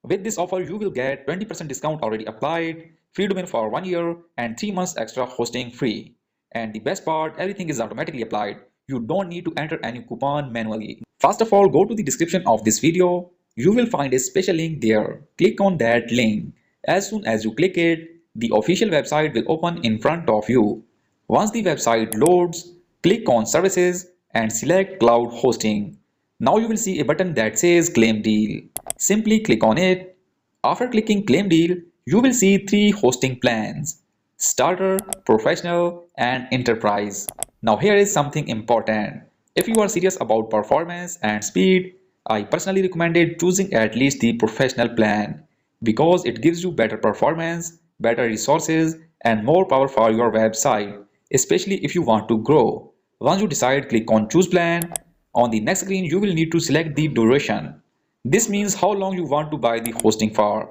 With this offer, you will get 20% discount already applied, free domain for 1 year, and 3 months extra hosting free. And the best part, everything is automatically applied. You don't need to enter any coupon manually. First of all, go to the description of this video. You will find a special link there. Click on that link. As soon as you click it, the official website will open in front of you. Once the website loads, click on Services and select Cloud Hosting. Now you will see a button that says Claim Deal. Simply click on it. After clicking Claim Deal, you will see 3 hosting plans: Starter, Professional, and Enterprise. Now here is something important. If you are serious about performance and speed, I personally recommended choosing at least the Professional plan because it gives you better performance, better resources, and more power for your website, especially if you want to grow. Once you decide, click on Choose Plan. On the next screen, you will need to select the duration. This means how long you want to buy the hosting for.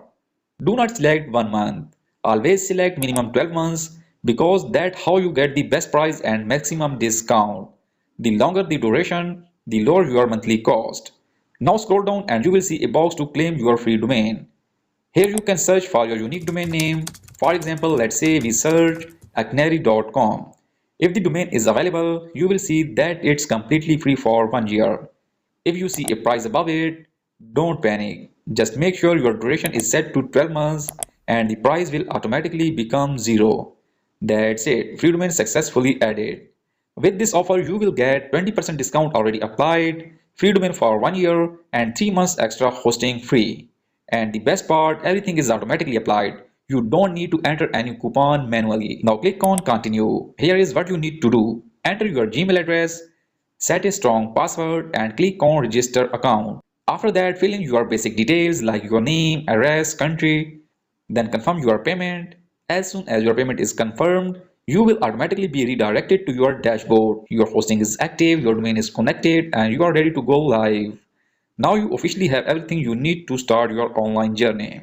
Do not select 1 month. Always select minimum 12 months because that's how you get the best price and maximum discount. The longer the duration, the lower your monthly cost. Now scroll down and you will see a box to claim your free domain. Here you can search for your unique domain name. For example, let's say we search acnary.com. If the domain is available, you will see that it's completely free for 1 year. If you see a price above it, don't panic. Just make sure your duration is set to 12 months and the price will automatically become zero. That's it, free domain successfully added. With this offer, you will get 20% discount already applied, free domain for 1 year, and 3 months extra hosting free. And the best part, everything is automatically applied. You don't need to enter any coupon manually. Now click on Continue. Here is what you need to do. Enter your Gmail address, set a strong password, and click on Register Account. After that, fill in your basic details like your name, address, country, then confirm your payment. As soon as your payment is confirmed, you will automatically be redirected to your dashboard. Your hosting is active, your domain is connected, and you are ready to go live. Now you officially have everything you need to start your online journey.